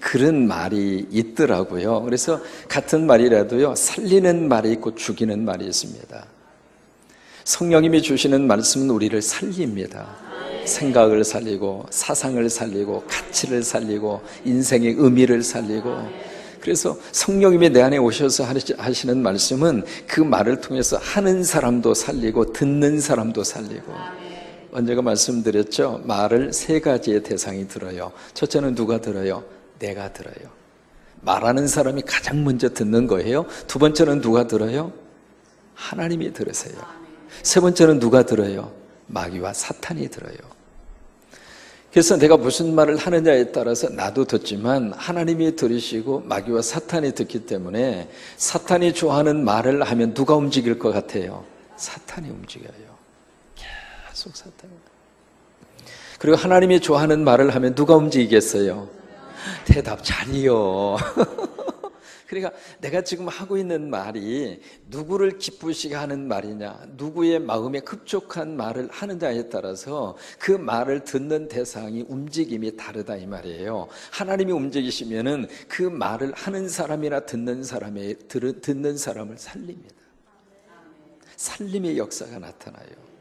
그런 말이 있더라고요. 그래서 같은 말이라도요, 살리는 말이 있고 죽이는 말이 있습니다. 성령님이 주시는 말씀은 우리를 살립니다. 생각을 살리고 사상을 살리고 가치를 살리고 인생의 의미를 살리고, 그래서 성령님이 내 안에 오셔서 하시는 말씀은 그 말을 통해서 하는 사람도 살리고 듣는 사람도 살리고. 언제가 말씀드렸죠? 말을 세 가지의 대상이 들어요. 첫째는 누가 들어요? 내가 들어요. 말하는 사람이 가장 먼저 듣는 거예요. 두 번째는 누가 들어요? 하나님이 들으세요. 세 번째는 누가 들어요? 마귀와 사탄이 들어요. 그래서 내가 무슨 말을 하느냐에 따라서 나도 듣지만 하나님이 들으시고 마귀와 사탄이 듣기 때문에, 사탄이 좋아하는 말을 하면 누가 움직일 것 같아요? 사탄이 움직여요. 계속 사탄이. 그리고 하나님이 좋아하는 말을 하면 누가 움직이겠어요? 대답 잘이요. 그러니까 내가 지금 하고 있는 말이 누구를 기쁘시게 하는 말이냐, 누구의 마음에 흡족한 말을 하느냐에 따라서 그 말을 듣는 대상이 움직임이 다르다 이 말이에요. 하나님이 움직이시면은 그 말을 하는 사람이나 듣는 사람을 살립니다. 살림의 역사가 나타나요.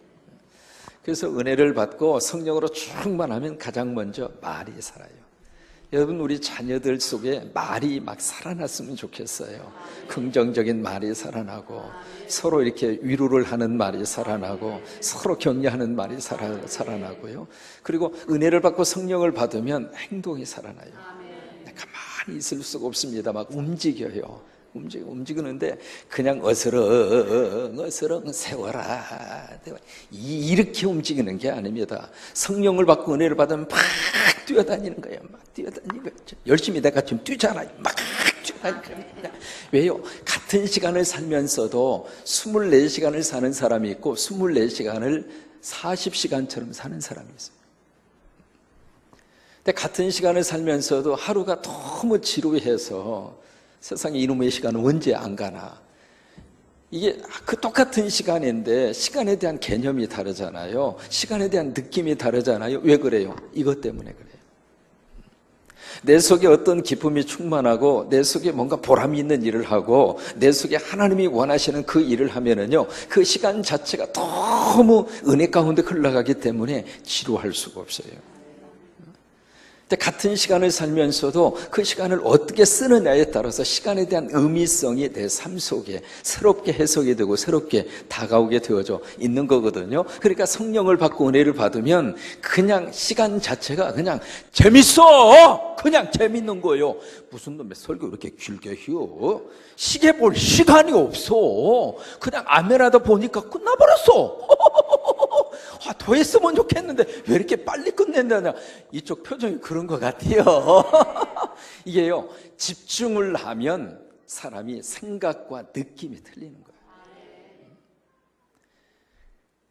그래서 은혜를 받고 성령으로 충만하면 가장 먼저 말이 살아요. 여러분, 우리 자녀들 속에 말이 막 살아났으면 좋겠어요. 긍정적인 말이 살아나고, 서로 이렇게 위로를 하는 말이 살아나고, 서로 격려하는 말이 살아나고요. 그리고 은혜를 받고 성령을 받으면 행동이 살아나요. 가만히 있을 수가 없습니다. 막 움직여요. 움직이는데 그냥 어스렁 세워라 이렇게 움직이는 게 아닙니다. 성령을 받고 은혜를 받으면 막 뛰어다니는 거예요. 막 뛰어다니는 거예요. 열심히 내가 좀 뛰잖아요. 막 뛰어다니는 거예요. 왜요? 같은 시간을 살면서도 24시간을 사는 사람이 있고 24시간을 40시간처럼 사는 사람이 있어요. 근데 같은 시간을 살면서도 하루가 너무 지루해서 세상에 이놈의 시간은 언제 안 가나, 이게 그 똑같은 시간인데 시간에 대한 개념이 다르잖아요. 시간에 대한 느낌이 다르잖아요. 왜 그래요? 이것 때문에 그래요. 내 속에 어떤 기쁨이 충만하고 내 속에 뭔가 보람이 있는 일을 하고 내 속에 하나님이 원하시는 그 일을 하면은요, 그 시간 자체가 너무 은혜 가운데 흘러가기 때문에 지루할 수가 없어요. 같은 시간을 살면서도 그 시간을 어떻게 쓰느냐에 따라서 시간에 대한 의미성이 내 삶 속에 새롭게 해석이 되고 새롭게 다가오게 되어져 있는 거거든요. 그러니까 성령을 받고 은혜를 받으면 그냥 시간 자체가 그냥 재밌어! 그냥 재밌는 거예요. 무슨 놈의 설교 이렇게 길게 해요? 시계 볼 시간이 없어. 그냥 아메라도 보니까 끝나버렸어. 더 했으면 좋겠는데 왜 이렇게 빨리 끝낸다냐. 이쪽 표정이 그런 것 같아요. 이게요, 집중을 하면 사람이 생각과 느낌이 틀리는 거예요.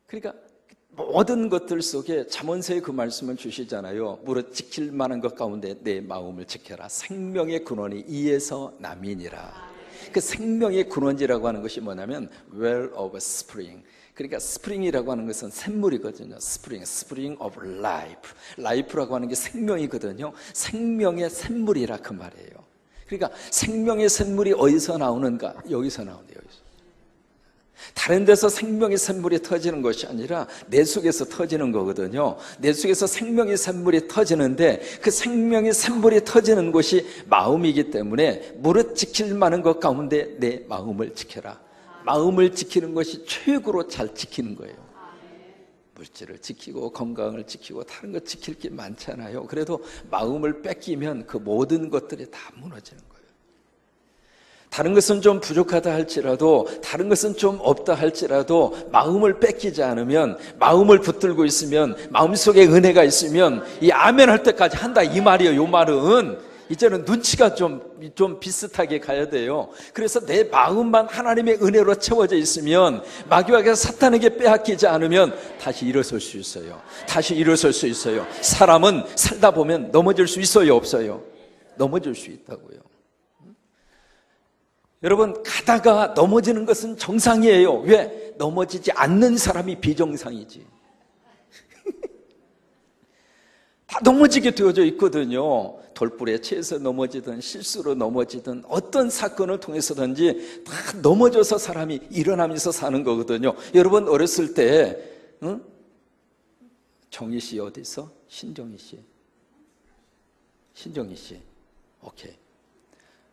그러니까 모든 것들 속에 잠언서에 그 말씀을 주시잖아요. 무릇 지킬 만한 것 가운데 내 마음을 지켜라. 생명의 근원이 이에서 남이니라. 그 생명의 근원이라고 하는 것이 뭐냐면 well of spring. 그러니까 스프링이라고 하는 것은 샘물이거든요. 스프링 of life. life라고 하는 게 생명이거든요. 생명의 샘물이라 그 말이에요. 그러니까 생명의 샘물이 어디서 나오는가? 여기서 나오네요. 여기서. 다른 데서 생명의 샘물이 터지는 것이 아니라 내 속에서 터지는 거거든요. 내 속에서 생명의 샘물이 터지는데 그 생명의 샘물이 터지는 곳이 마음이기 때문에 무릇 지킬 만한 것 가운데 내 마음을 지켜라. 마음을 지키는 것이 최고로 잘 지키는 거예요. 물질을 지키고 건강을 지키고 다른 것 지킬 게 많잖아요. 그래도 마음을 뺏기면 그 모든 것들이 다 무너지는 거예요. 다른 것은 좀 부족하다 할지라도, 다른 것은 좀 없다 할지라도 마음을 뺏기지 않으면, 마음을 붙들고 있으면, 마음속에 은혜가 있으면 이 아멘 할 때까지 한다 이 말이에요. 이 말은 이제는 눈치가 좀 비슷하게 가야 돼요. 그래서 내 마음만 하나님의 은혜로 채워져 있으면, 마귀와 사탄에게 빼앗기지 않으면 다시 일어설 수 있어요. 다시 일어설 수 있어요. 사람은 살다 보면 넘어질 수 있어요, 없어요? 넘어질 수 있다고요. 여러분, 가다가 넘어지는 것은 정상이에요. 왜? 넘어지지 않는 사람이 비정상이지. 다 넘어지게 되어져 있거든요. 돌불에 취해서 넘어지든 실수로 넘어지든 어떤 사건을 통해서든지 다 넘어져서 사람이 일어나면서 사는 거거든요. 여러분 어렸을 때 정희 씨 어디 있어? 신정희 씨. 신정희 씨. 오케이.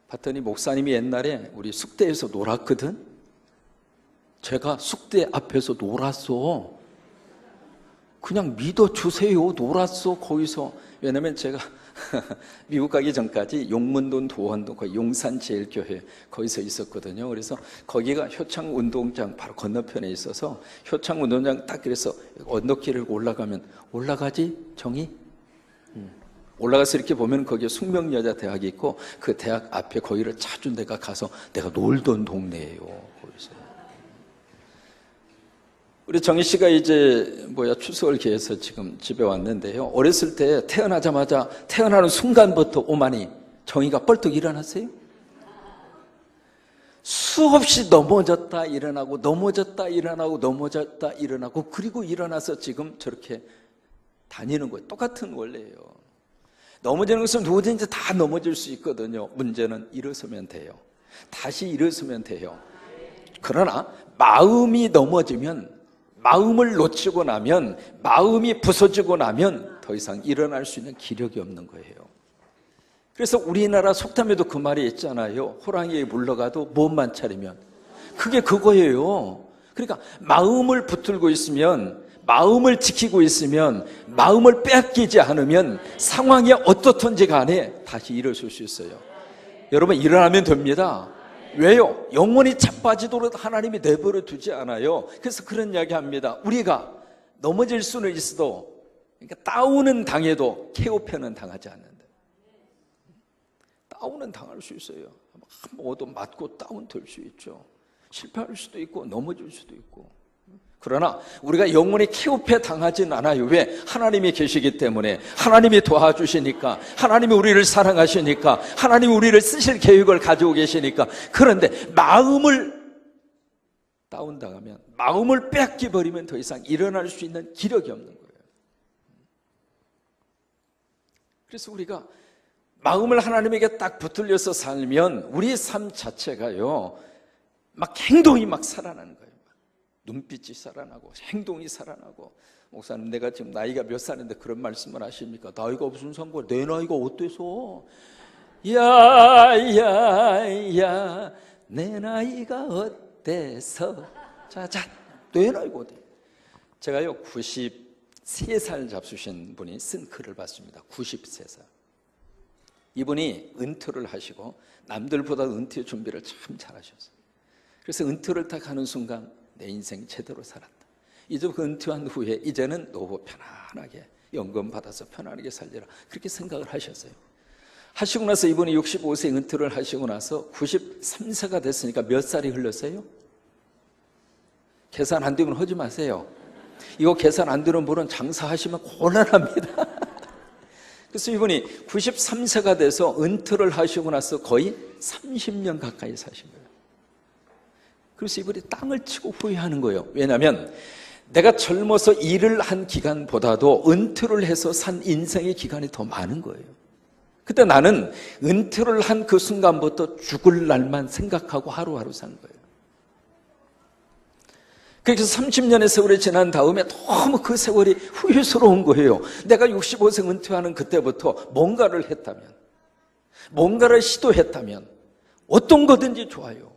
봤더니 목사님이 옛날에 우리 숙대에서 놀았거든. 제가 숙대 앞에서 놀았어. 그냥 믿어주세요. 놀았어 거기서. 왜냐면 제가 미국 가기 전까지 용문동 도원동 거기 용산제일교회 거기서 있었거든요. 그래서 거기가 효창운동장 바로 건너편에 있어서 효창운동장 딱 그래서 언덕길을 올라가면 올라가지 정이? 올라가서 이렇게 보면 거기에 숙명여자대학이 있고 그 대학 앞에 거기를 자주 내가 가서 내가 놀던 동네예요. 거기서. 우리 정희 씨가 이제 추석을 기해서 지금 집에 왔는데요. 어렸을 때 태어나자마자 태어나는 순간부터 오마니 정희가 벌떡 일어났어요. 수없이 넘어졌다 일어나고 넘어졌다 일어나고 넘어졌다 일어나고 그리고 일어나서 지금 저렇게 다니는 거예요. 똑같은 원리예요. 넘어지는 것은 누구든지 다 넘어질 수 있거든요. 문제는 일어서면 돼요. 다시 일어서면 돼요. 그러나 마음이 넘어지면 마음을 놓치고 나면 마음이 부서지고 나면 더 이상 일어날 수 있는 기력이 없는 거예요. 그래서 우리나라 속담에도 그 말이 있잖아요. 호랑이에 물러가도 몸만 차리면. 그게 그거예요. 그러니까 마음을 붙들고 있으면 마음을 지키고 있으면 마음을 빼앗기지 않으면 상황이 어떻든지 간에 다시 일어설 수 있어요. 여러분 일어나면 됩니다. 왜요? 영원히 자빠지도록 하나님이 내버려 두지 않아요. 그래서 그런 이야기 합니다. 우리가 넘어질 수는 있어도 그러니까 다운은 당해도 케어편은 당하지 않는다. 다운은 당할 수 있어요. 한번 얻어 맞고 다운 될 수 있죠. 실패할 수도 있고 넘어질 수도 있고. 그러나 우리가 영원히 케어패 당하진 않아요. 왜? 하나님이 계시기 때문에. 하나님이 도와주시니까. 하나님이 우리를 사랑하시니까. 하나님이 우리를 쓰실 계획을 가지고 계시니까. 그런데 마음을 다운당하면, 마음을 빼앗겨버리면 더 이상 일어날 수 있는 기력이 없는 거예요. 그래서 우리가 마음을 하나님에게 딱 붙들려서 살면 우리 삶 자체가요 막 행동이 막 살아나는 거예요. 눈빛이 살아나고 행동이 살아나고. 목사님 내가 지금 나이가 몇 살인데 그런 말씀을 하십니까? 나이가 무슨 상관? 내 나이가 어때서? 야야야 내 나이가 어때서? 자자 내 나이가 어때? 제가요 93살 잡수신 분이 쓴 글을 봤습니다. 93살. 이분이 은퇴를 하시고 남들보다 은퇴 준비를 참 잘하셨어요. 그래서 은퇴를 딱 하는 순간 내 인생 제대로 살았다. 이제 그 은퇴한 후에 이제는 노후 편안하게 연금 받아서 편안하게 살리라. 그렇게 생각을 하셨어요. 하시고 나서 이분이 65세 은퇴를 하시고 나서 93세가 됐으니까 몇 살이 흘렀어요? 계산 안 되면 하지 마세요. 이거 계산 안 되는 분은 장사하시면 곤란합니다. 그래서 이분이 93세가 돼서 은퇴를 하시고 나서 거의 30년 가까이 사신 거예요. 그래서 이분이 땅을 치고 후회하는 거예요. 왜냐하면 내가 젊어서 일을 한 기간보다도 은퇴를 해서 산 인생의 기간이 더 많은 거예요. 그때 나는 은퇴를 한 그 순간부터 죽을 날만 생각하고 하루하루 산 거예요. 그래서 30년의 세월이 지난 다음에 너무 그 세월이 후회스러운 거예요. 내가 65세 은퇴하는 그때부터 뭔가를 했다면, 뭔가를 시도했다면 어떤 거든지 좋아요.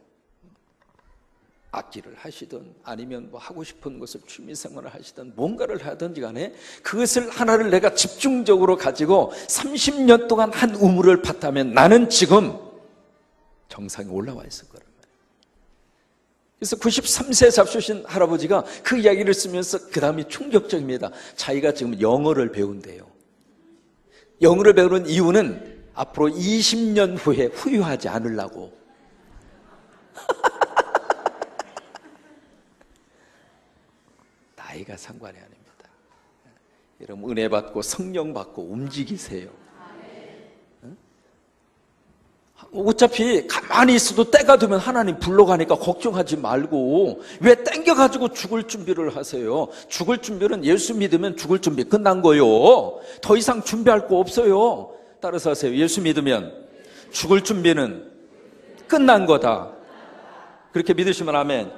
악기를 하시든 아니면 뭐 하고 싶은 것을 취미생활을 하시든 뭔가를 하든지 간에 그것을 하나를 내가 집중적으로 가지고 30년 동안 한 우물을 팠다면 나는 지금 정상에 올라와 있을 거란 말이에요. 그래서 93세 잡수신 할아버지가 그 이야기를 쓰면서 그 다음이 충격적입니다. 자기가 지금 영어를 배운대요. 영어를 배우는 이유는 앞으로 20년 후에 후회하지 않으려고. 나이가 상관이 아닙니다. 여러분 은혜 받고 성령 받고 움직이세요. 어차피 가만히 있어도 때가 되면 하나님 불러가니까 걱정하지 말고 왜 땡겨가지고 죽을 준비를 하세요? 죽을 준비는 예수 믿으면 죽을 준비 끝난 거요. 더 이상 준비할 거 없어요. 따라서 하세요. 예수 믿으면 죽을 준비는 끝난 거다. 그렇게 믿으시면 아멘.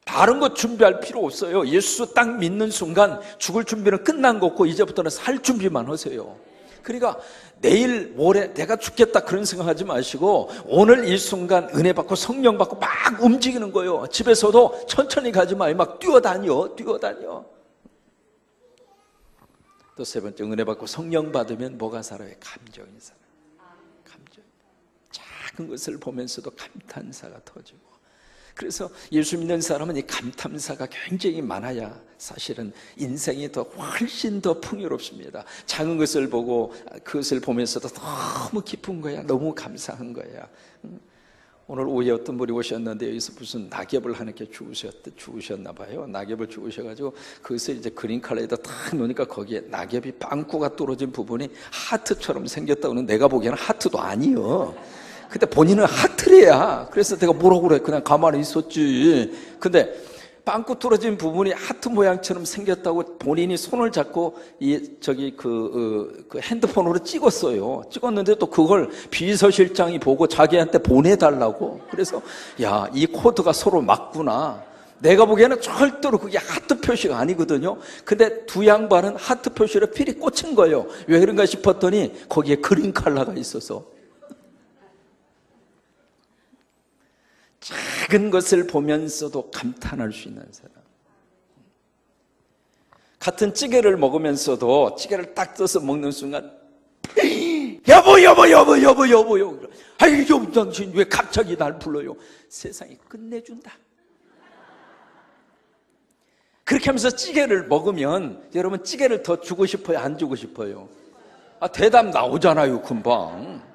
다른 거 준비할 필요 없어요. 예수 딱 믿는 순간 죽을 준비는 끝난 거고 이제부터는 살 준비만 하세요. 그러니까 내일 모레 내가 죽겠다 그런 생각하지 마시고 오늘 이 순간 은혜 받고 성령 받고 막 움직이는 거예요. 집에서도 천천히 가지 마요. 막 뛰어다녀. 또 세 번째, 은혜 받고 성령 받으면 뭐가 살아요? 감정이 살아요. 감정. 작은 것을 보면서도 감탄사가 터지고. 그래서 예수 믿는 사람은 이 감탄사가 굉장히 많아야 사실은 인생이 더 훨씬 더 풍요롭습니다. 작은 것을 보고 그것을 보면서도 너무 기쁜 거야. 너무 감사한 거야. 오늘 오후에 어떤 분이 오셨는데 여기서 무슨 낙엽을 하나께 주우셨나 봐요. 낙엽을 주우셔가지고 그것을 이제 그린칼라에다 탁 놓으니까 거기에 낙엽이 빵꾸가 떨어진 부분이 하트처럼 생겼다고는 내가 보기에는 하트도 아니요. 근데 본인은 하트래야. 그래서 내가 뭐라고 그래? 그냥 가만히 있었지. 근데 빵꾸 뚫어진 부분이 하트 모양처럼 생겼다고 본인이 손을 잡고 그 핸드폰으로 찍었어요. 찍었는데 또 그걸 비서실장이 보고 자기한테 보내달라고. 그래서 야, 이 코드가 서로 맞구나. 내가 보기에는 절대로 그게 하트 표시가 아니거든요. 근데 두 양반은 하트 표시로 필히 꽂힌 거예요. 왜 그런가 싶었더니 거기에 그린 컬러가 있어서. 작은 것을 보면서도 감탄할 수 있는 사람. 같은 찌개를 먹으면서도 찌개를 딱 떠서 먹는 순간 여보 아이 여보 당신 왜 갑자기 날 불러요? 세상이 끝내준다. 그렇게 하면서 찌개를 먹으면 여러분 찌개를 더 주고 싶어요? 안 주고 싶어요? 대답 나오잖아요 금방.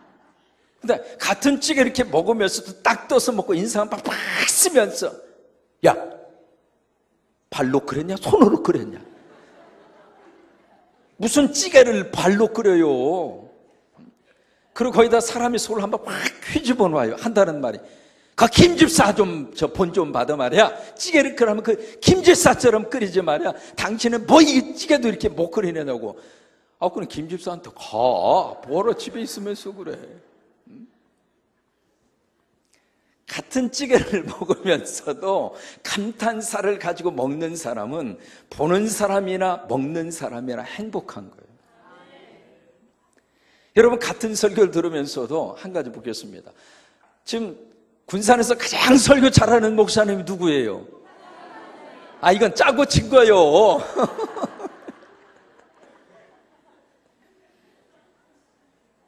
근데 같은 찌개 이렇게 먹으면서도 딱 떠서 먹고 인상 팍팍 쓰면서 야, 발로 끓였냐? 손으로 끓였냐? 무슨 찌개를 발로 끓여요? 그리고 거기다 사람이 손을 한번 팍 휘집어 놔요. 한다는 말이 그 김집사 좀 본 좀 받아 말이야. 찌개를 끓이면 그 김집사처럼 끓이지 말이야. 당신은 뭐 이 찌개도 이렇게 못 끓이냐고. 그럼 김집사한테 가. 뭐하러 집에 있으면서 그래. 같은 찌개를 먹으면서도 감탄사를 가지고 먹는 사람은 보는 사람이나 먹는 사람이나 행복한 거예요. 여러분 같은 설교를 들으면서도 한 가지 묻겠습니다. 지금 군산에서 가장 설교 잘하는 목사님이 누구예요? 이건 짜고 친 거예요.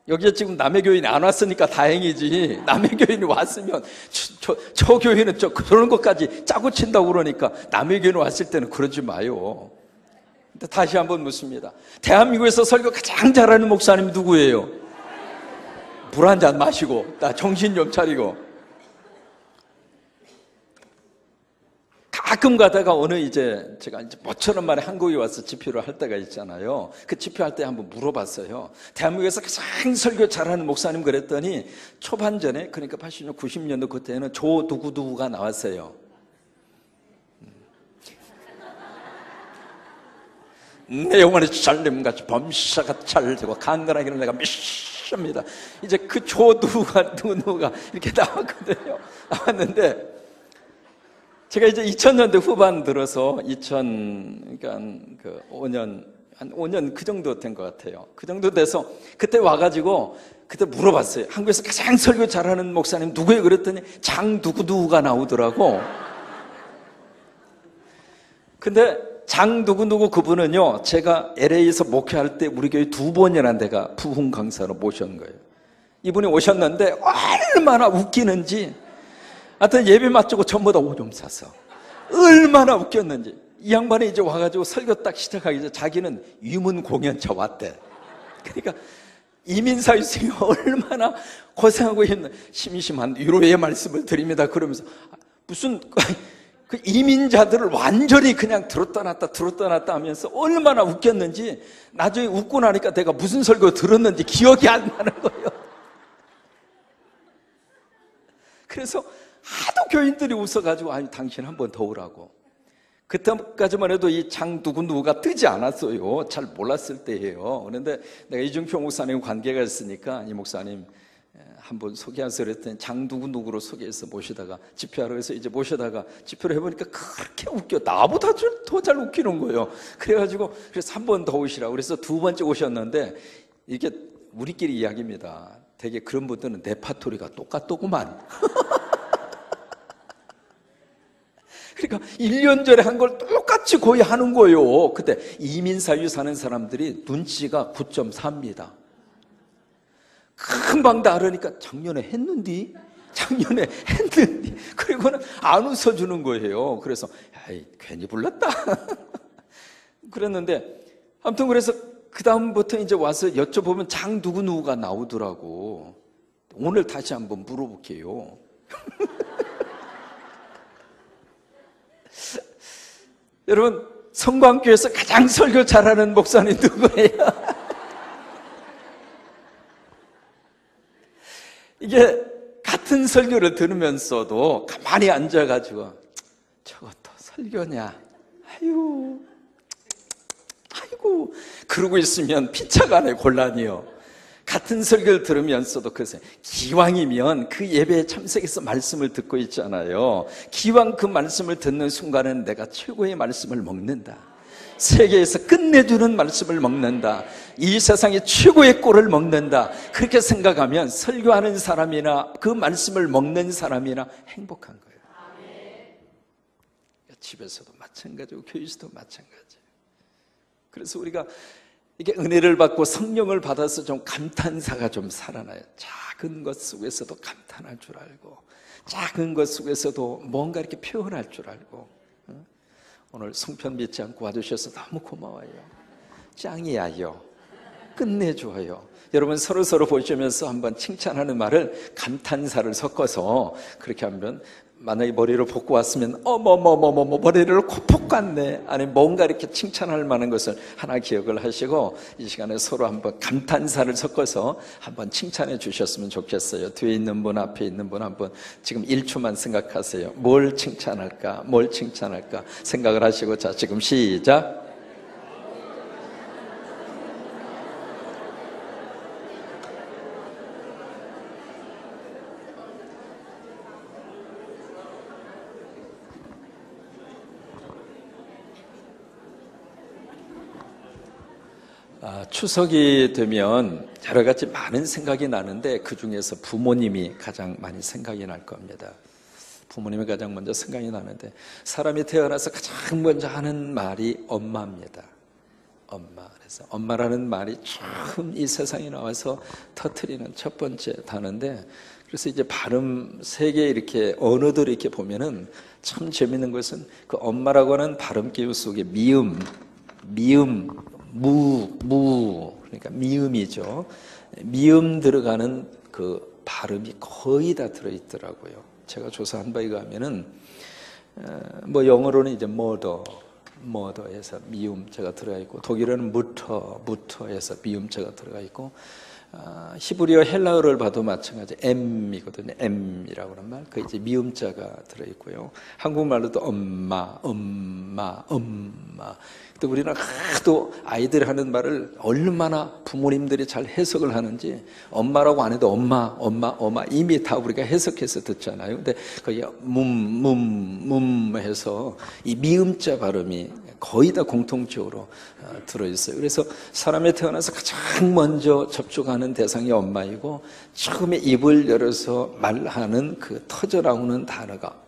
여기에 지금 남의 교인이 안 왔으니까 다행이지. 남의 교인이 왔으면 저 교인은 그런 것까지 짜고 친다고 그러니까 남의 교인이 왔을 때는 그러지 마요. 근데 다시 한번 묻습니다. 대한민국에서 설교 가장 잘하는 목사님이 누구예요? 물 한 잔 마시고 나 정신 좀 차리고. 가끔 가다가 제가 모처럼 만에 한국에 와서 집회를 할 때가 있잖아요. 그 집회할 때 한번 물어봤어요. 대한민국에서 가장 설교 잘하는 목사님 그랬더니 초반전에 그러니까 80년, 90년도 그때는 조 누구누구가 나왔어요. 내 영혼의 잘림같이 범사가 잘되고 강건하기는 내가 믿습니다. 이제 그 조 누구누가 이렇게 나왔거든요. 나왔는데 제가 이제 2000년대 후반 들어서 그러니까 그 5년, 한 5년 그 정도 된 것 같아요. 그 정도 돼서 그때 와가지고 그때 물어봤어요. 한국에서 가장 설교 잘하는 목사님 누구예요? 그랬더니 장 누구누구가 나오더라고. 근데 장 누구누구 그분은요, 제가 LA에서 목회할 때 우리 교회 2번이나 내가 부흥 강사로 모신 거예요. 이분이 오셨는데 얼마나 웃기는지. 하여튼 예배 마치고 전부 다 오줌 싸서 얼마나 웃겼는지. 이 양반이 이제 와가지고 설교 딱 시작하기 전에 자기는 유문 공연차 왔대. 그러니까 이민사유생이 얼마나 고생하고 있는 심심한 위로의 말씀을 드립니다. 그러면서 무슨 그 이민자들을 완전히 그냥 들었다 놨다 하면서 얼마나 웃겼는지 나중에 웃고 나니까 내가 무슨 설교 들었는지 기억이 안 나는 거예요. 그래서 하도 교인들이 웃어가지고 아니 당신 한 번 더 오라고. 그때까지만 해도 이 장 누구누구가 뜨지 않았어요. 잘 몰랐을 때예요. 그런데 내가 이중표 목사님 관계가 있으니까 이 목사님 한번 소개하세요 그랬더니 장 누구누구로 소개해서 모시다가 집회하러 해서 이제 모시다가 집회를 해보니까 그렇게 웃겨. 나보다 더 잘 웃기는 거예요. 그래가지고 그래서 한 번 더 오시라고 그래서 두 번째 오셨는데 이게 우리끼리 이야기입니다. 되게 그런 분들은 레파토리가 똑같더구만. 그러니까 1년 전에 한 걸 똑같이 거의 하는 거예요. 그때 이민사유 사는 사람들이 눈치가 9.4입니다. 금방 다 알으니까 작년에 했는디? 그리고는 안 웃어주는 거예요. 그래서 에이, 괜히 불렀다. 그랬는데 아무튼 그래서 그 다음부터 이제 와서 여쭤보면 장 누구누구가 나오더라고. 오늘 다시 한번 물어볼게요. 여러분, 성광교에서 가장 설교 잘하는 목사님 누구예요? 이게 같은 설교를 들으면서도 가만히 앉아가지고 저것도 설교냐? 아이고 그러고 있으면 피차간의 곤란이요. 같은 설교를 들으면서도 그래서 기왕이면 그 예배에 참석해서 말씀을 듣고 있잖아요. 기왕 그 말씀을 듣는 순간은 내가 최고의 말씀을 먹는다. 세계에서 끝내주는 말씀을 먹는다. 이 세상의 최고의 꼴을 먹는다. 그렇게 생각하면 설교하는 사람이나 그 말씀을 먹는 사람이나 행복한 거예요. 집에서도 마찬가지고 교회에서도 마찬가지예요. 그래서 우리가 이게 은혜를 받고 성령을 받아서 좀 감탄사가 좀 살아나요. 작은 것 속에서도 감탄할 줄 알고 작은 것 속에서도 뭔가 이렇게 표현할 줄 알고. 오늘 송편 믿지 않고 와주셔서 너무 고마워요. 짱이야요. 끝내줘요. 여러분 서로 보시면서 한번 칭찬하는 말을 감탄사를 섞어서 그렇게 하면 만약에 머리를 볶고 왔으면 어머머머머머 머리를 코 볶았네. 아니 뭔가 이렇게 칭찬할 만한 것을 하나 기억을 하시고 이 시간에 서로 한번 감탄사를 섞어서 한번 칭찬해 주셨으면 좋겠어요. 뒤에 있는 분 앞에 있는 분 한번 지금 1초만 생각하세요. 뭘 칭찬할까 생각을 하시고 자 지금 시작. 추석이 되면 여러 가지 많은 생각이 나는데 그 중에서 부모님이 가장 많이 생각이 날 겁니다. 부모님이 가장 먼저 생각이 나는데 사람이 태어나서 가장 먼저 하는 말이 엄마입니다. 엄마. 그래서 엄마라는 말이 처음 이 세상에 나와서 터뜨리는 첫 번째 단어인데 그래서 이제 발음 세 개 이렇게 언어들 이렇게 보면은 참 재밌는 것은 그 엄마라고 하는 발음 기호 속에 미음, 무 그러니까 미음이죠. 미음 들어가는 그 발음이 거의 다 들어있더라고요. 제가 조사한 바에 의하면은 뭐 영어로는 이제 mother에서 미음자가 들어가 있고 독일어는 mutter에서 미음자가 들어가 있고 히브리어 헬라어를 봐도 마찬가지 M이거든요. M이라고 하는 말, 그 이제 미음자가 들어 있고요. 한국말로도 엄마. 또 우리는 하도 아이들이 하는 말을 얼마나 부모님들이 잘 해석을 하는지 엄마라고 안 해도 엄마 이미 다 우리가 해석해서 듣잖아요. 근데 거기 해서 이 미음자 발음이 거의 다 공통적으로 들어있어요. 그래서 사람이 태어나서 가장 먼저 접촉하는 대상이 엄마이고 처음에 입을 열어서 말하는 그 터져나오는 단어가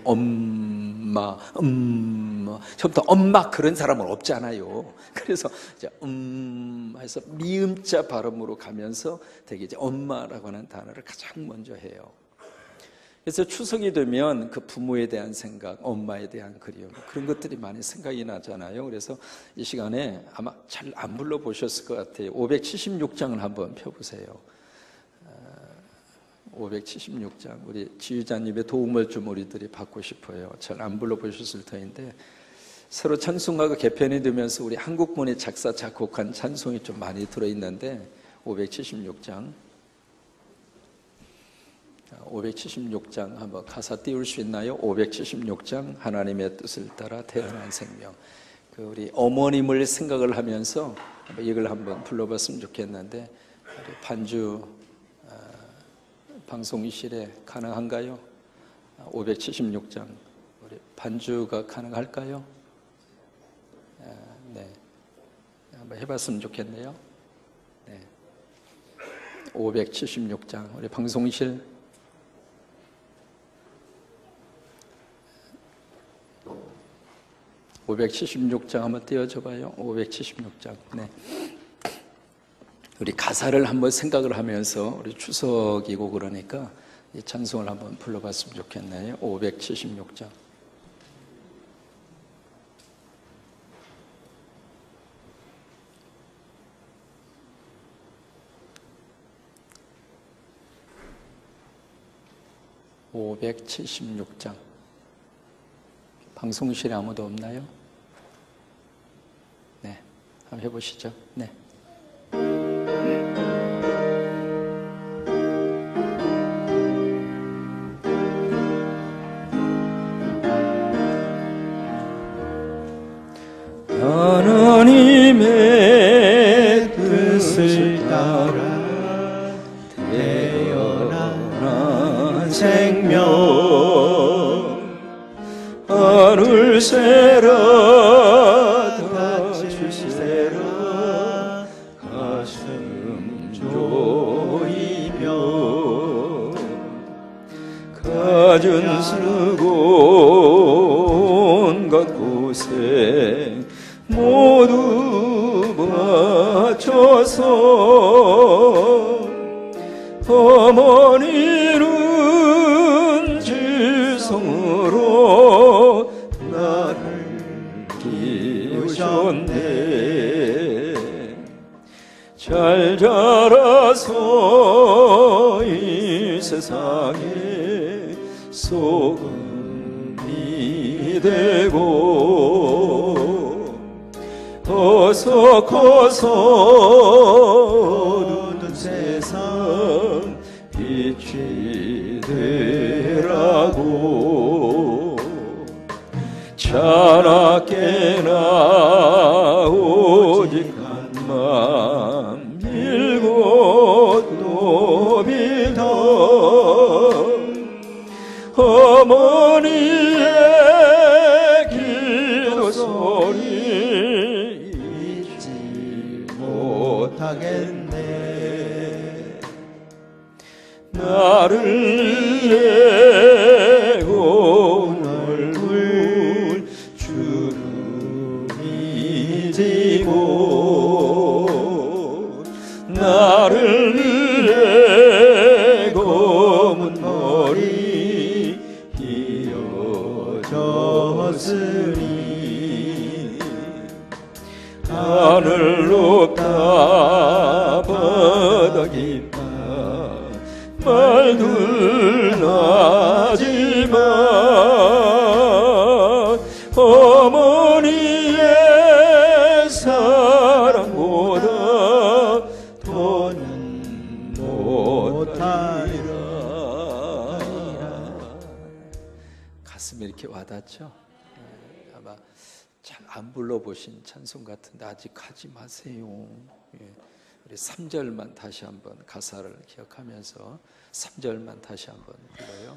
엄마. 처음부터 엄마 그런 사람은 없잖아요. 그래서 이제 해서 미음자 발음으로 가면서 되게 이제 엄마라고 하는 단어를 가장 먼저 해요. 그래서 추석이 되면 그 부모에 대한 생각, 엄마에 대한 그리움 그런 것들이 많이 생각이 나잖아요. 그래서 이 시간에 아마 잘 안 불러보셨을 것 같아요. 576장을 한번 펴보세요. 576장 우리 지휘자님의 도움을 좀 우리들이 받고 싶어요. 잘 안 불러보셨을 터인데 서로 찬송가가 개편이 되면서 우리 한국분이 작사 작곡한 찬송이 좀 많이 들어있는데 576장 576장 한번 가사 띄울 수 있나요? 576장 하나님의 뜻을 따라 태어난 생명. 우리 어머님을 생각을 하면서 이걸 한번 불러봤으면 좋겠는데, 우리 반주 방송실에 가능한가요? 576장 우리 반주가 가능할까요? 네, 한번 해봤으면 좋겠네요. 네. 576장 우리 방송실 576장 한번 띄워줘 봐요. 576장. 네. 우리 가사를 한번 생각을 하면서 우리 추석이고 그러니까 이 찬송을 한번 불러봤으면 좋겠네요. 576장. (576장) 방송실에 아무도 없나요? 네, 한번 해보시죠. 네. 하나님의 뜻을 따라 태어난 생명, 하늘새라 다칠새라 가슴 조이며 가진 쓰고 온갖 곳에 모두 바쳐서 어머니는 지성으로 나를 키우셨네. 잘 자라서 이 세상에 소금이 되고 어서 커서 어두운 세상 빛이 되라고 자나깨나 오직 한맘 빌고 또 빌던 어머니의 기도 소리 잊지 못하겠네. 나를 내고 얼굴 주름이 지고 나를 내고 문머리 휘어졌으니 하늘 높다 바다 깊다 말들 나지만 어머니의 사랑보다 더는 못하리라. 가슴에 이렇게 와닿죠? 아마 잘 안 불러보신 찬송 같은데 아직 하지 마세요. 우리 3절만 다시 한번 가사를 기억하면서 3절만 다시 한번 불러요.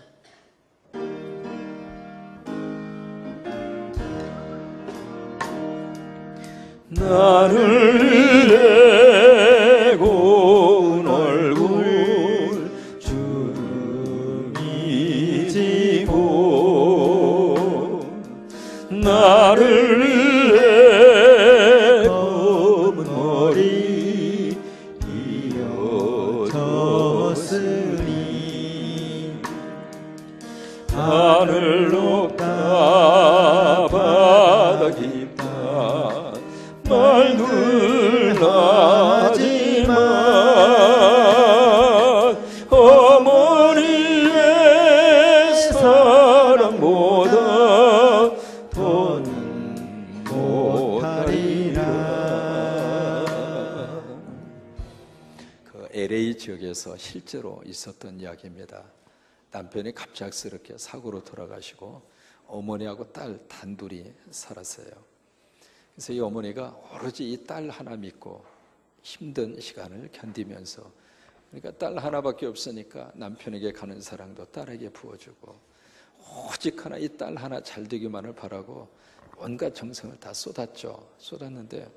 나를 내고 온 얼굴 주름이 지고 나를 내고 머리 이어졌으니 하늘 높다 바다 깊다 말들 나지만 어머니의 사랑보다 더는 못하리라. 그 LA 지역에서 실제로 있었던 이야기입니다. 남편이 갑작스럽게 사고로 돌아가시고 어머니하고 딸 단둘이 살았어요. 그래서 이 어머니가 오로지 이 딸 하나 믿고 힘든 시간을 견디면서, 그러니까 딸 하나밖에 없으니까 남편에게 가는 사랑도 딸에게 부어주고 오직 하나 이 딸 하나 잘 되기만을 바라고 온갖 정성을 다 쏟았는데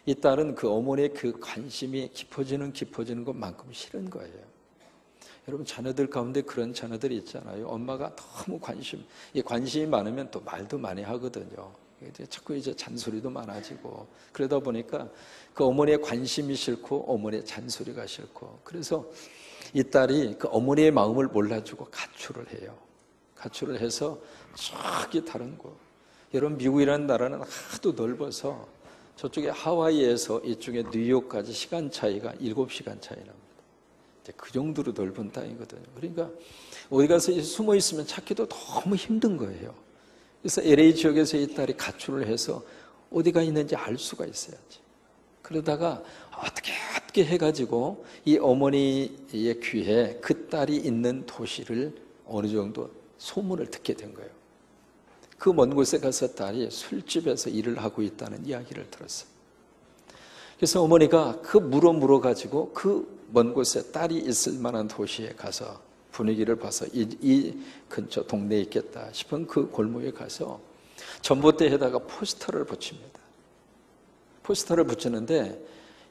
이 딸은 그 어머니의 그 관심이 깊어지는 것만큼 싫은 거예요. 여러분, 자녀들 가운데 그런 자녀들이 있잖아요. 엄마가 너무 관심이 많으면 또 말도 많이 하거든요. 자꾸 이제 잔소리도 많아지고, 그러다 보니까 그 어머니의 관심이 싫고 어머니의 잔소리가 싫고, 그래서 이 딸이 그 어머니의 마음을 몰라주고 가출을 해요. 가출을 해서 저기 다른 곳, 여러분, 미국이라는 나라는 하도 넓어서 저쪽에 하와이에서 이쪽에 뉴욕까지 시간 차이가 7시간 차이 납니다. 그 정도로 넓은 땅이거든요. 그러니까 어디 가서 숨어 있으면 찾기도 너무 힘든 거예요. 그래서 LA 지역에서 이 딸이 가출을 해서 어디가 있는지 알 수가 있어야지. 그러다가 어떻게 해가지고 이 어머니의 귀에 그 딸이 있는 도시를 어느 정도 소문을 듣게 된 거예요. 그 먼 곳에 가서 딸이 술집에서 일을 하고 있다는 이야기를 들었어요. 그래서 어머니가 그 물어가지고 그 먼 곳에 딸이 있을 만한 도시에 가서 분위기를 봐서 이 근처 동네에 있겠다 싶은 그 골목에 가서 전봇대에다가 포스터를 붙입니다. 포스터를 붙이는데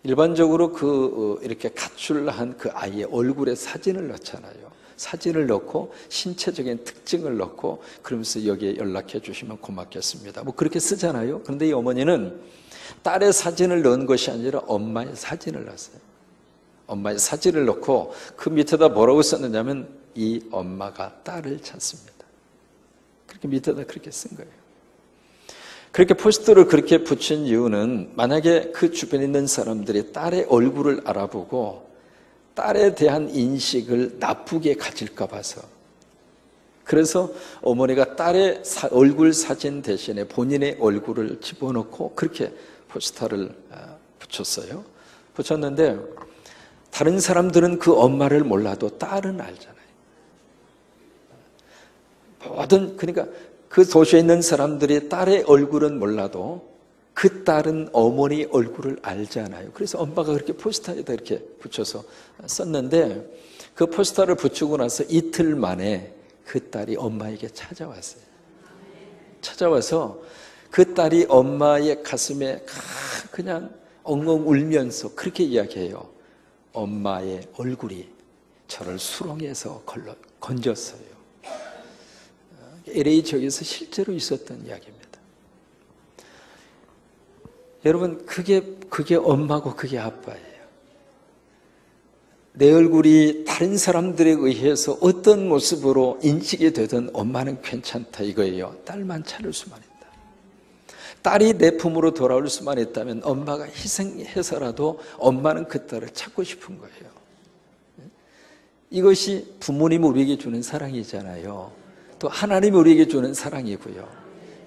일반적으로 이렇게 가출한 그 아이의 얼굴에 사진을 넣잖아요. 사진을 넣고 신체적인 특징을 넣고 그러면서 여기에 연락해 주시면 고맙겠습니다. 뭐 그렇게 쓰잖아요. 그런데 이 어머니는 딸의 사진을 넣은 것이 아니라 엄마의 사진을 넣었어요. 엄마의 사진을 넣고 그 밑에다 뭐라고 썼느냐면 이 엄마가 딸을 찾습니다. 그렇게 밑에다 그렇게 쓴 거예요. 그렇게 포스터를 그렇게 붙인 이유는 만약에 그 주변에 있는 사람들이 딸의 얼굴을 알아보고 딸에 대한 인식을 나쁘게 가질까 봐서, 그래서 어머니가 딸의 얼굴 사진 대신에 본인의 얼굴을 집어넣고 그렇게 포스터를 붙였는데 다른 사람들은 그 엄마를 몰라도 딸은 알잖아요. 그러니까 그 도시에 있는 사람들이 딸의 얼굴은 몰라도 그 딸은 어머니 얼굴을 알잖아요. 그래서 엄마가 그렇게 포스터에다 이렇게 붙여서 썼는데 그 포스터를 붙이고 나서 이틀 만에 그 딸이 엄마에게 찾아왔어요. 찾아와서 그 딸이 엄마의 가슴에 그냥 엉엉 울면서 그렇게 이야기해요. 엄마의 얼굴이 저를 수렁에서 건졌어요. LA 지역에서 실제로 있었던 이야기입니다. 여러분, 그게 엄마고 그게 아빠예요. 내 얼굴이 다른 사람들에 의해서 어떤 모습으로 인식이 되든 엄마는 괜찮다 이거예요. 딸만 찾을 수만 있다. 딸이 내 품으로 돌아올 수만 있다면 엄마가 희생해서라도 엄마는 그 딸을 찾고 싶은 거예요. 이것이 부모님이 우리에게 주는 사랑이잖아요. 또 하나님이 우리에게 주는 사랑이고요.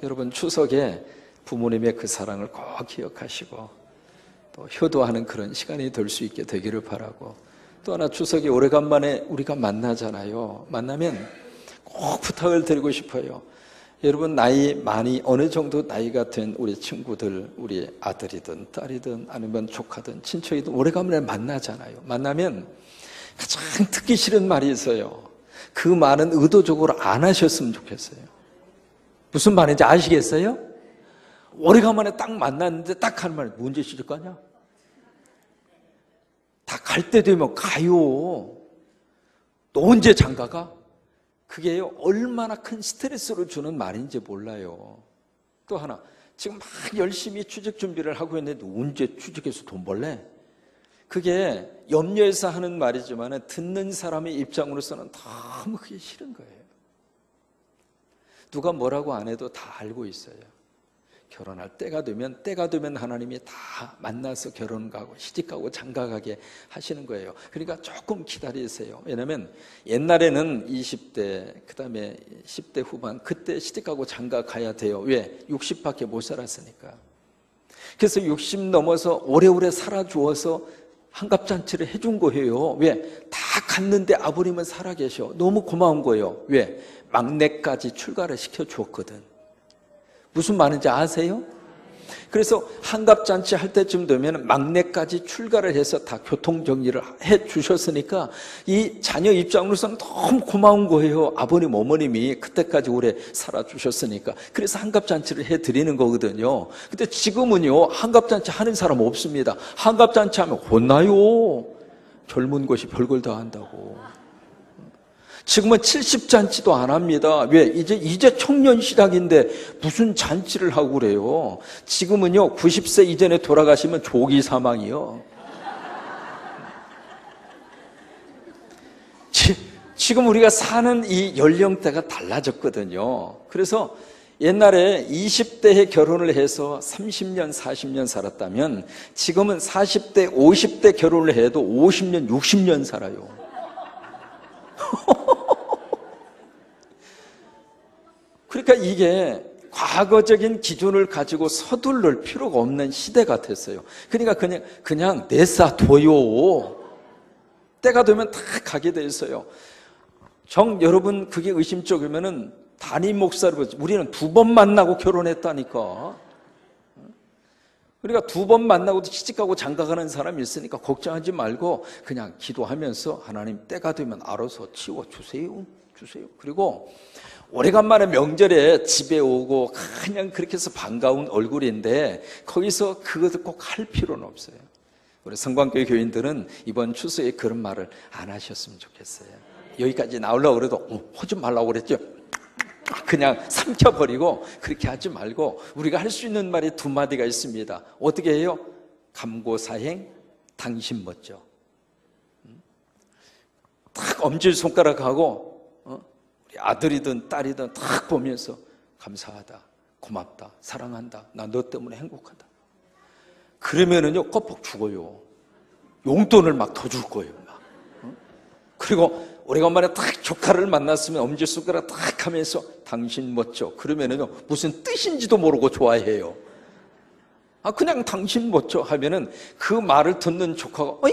여러분, 추석에 부모님의 그 사랑을 꼭 기억하시고 또 효도하는 그런 시간이 될 수 있게 되기를 바라고, 또 하나 추석에 오래간만에 우리가 만나잖아요. 만나면 꼭 부탁을 드리고 싶어요. 여러분, 나이 많이 어느 정도 나이가 된 우리 친구들, 우리 아들이든 딸이든 아니면 조카든 친척이든 오래간만에 만나잖아요. 만나면 가장 듣기 싫은 말이 있어요. 그 말은 의도적으로 안 하셨으면 좋겠어요. 무슨 말인지 아시겠어요? 오래간만에 딱 만났는데 딱 하는 말이 언제 시집 가냐? 다 갈 때 되면 가요. 너 언제 장가가? 그게 얼마나 큰 스트레스를 주는 말인지 몰라요. 또 하나, 지금 막 열심히 취직 준비를 하고 있는데 언제 취직해서 돈 벌래? 그게 염려해서 하는 말이지만 듣는 사람의 입장으로서는 너무 그게 싫은 거예요. 누가 뭐라고 안 해도 다 알고 있어요. 결혼할 때가 되면 하나님이 다 만나서 결혼가고 시집가고 장가가게 하시는 거예요. 그러니까 조금 기다리세요. 왜냐하면 옛날에는 20대, 그 다음에 10대 후반, 그때 시집가고 장가가야 돼요. 왜? 60밖에 못 살았으니까. 그래서 60 넘어서 오래오래 살아주어서 환갑잔치를 해준 거예요. 왜? 다 갔는데 아버님은 살아계셔. 너무 고마운 거예요. 왜? 막내까지 출가를 시켜주었거든. 무슨 말인지 아세요? 그래서 한갑잔치 할 때쯤 되면 막내까지 출가를 해서 다 교통정리를 해주셨으니까 이 자녀 입장으로서는 너무 고마운 거예요. 아버님, 어머님이 그때까지 오래 살아주셨으니까. 그래서 한갑잔치를 해드리는 거거든요. 근데 지금은요, 한갑잔치 하는 사람 없습니다. 한갑잔치 하면 혼나요. 젊은 것이 별걸 다 한다고. 지금은 70잔치도 안 합니다. 왜? 이제 청년 시작인데 무슨 잔치를 하고 그래요. 지금은요, 90세 이전에 돌아가시면 조기 사망이요. 지금 우리가 사는 이 연령대가 달라졌거든요. 그래서 옛날에 20대에 결혼을 해서 30년, 40년 살았다면 지금은 40대, 50대 결혼을 해도 50년, 60년 살아요. 그러니까 이게 과거적인 기준을 가지고 서두를 필요가 없는 시대 같았어요. 그러니까 그냥 내사둬요. 때가 되면 다 가게 돼 있어요. 여러분 그게 의심적이면은 담임 목사를 보지. 우리는 2번 만나고 결혼했다니까. 그러니까 2번 만나고도 시집가고 장가가는 사람이 있으니까 걱정하지 말고 그냥 기도하면서 하나님 때가 되면 알아서 치워주세요. 그리고 오래간만에 명절에 집에 오고 그냥 그렇게 해서 반가운 얼굴인데 거기서 그것을 꼭 할 필요는 없어요. 우리 성광교회 교인들은 이번 추수에 그런 말을 안 하셨으면 좋겠어요. 여기까지 나오려고 그래도 하지 말라고 그랬죠. 그냥 삼켜버리고 그렇게 하지 말고 우리가 할 수 있는 말이 2마디가 있습니다. 어떻게 해요? 감고사행, 당신 멋져. 딱 엄지손가락하고 우리 아들이든 딸이든 딱 보면서 감사하다, 고맙다, 사랑한다, 나 너 때문에 행복하다. 그러면은요 껍벅 죽어요. 용돈을 막 더 줄 거예요. 막. 그리고 오래간만에 딱 조카를 만났으면 엄지손가락 딱 하면서 당신 멋져. 그러면은요 무슨 뜻인지도 모르고 좋아해요. 그냥 당신 멋져 하면은 그 말을 듣는 조카가 어이?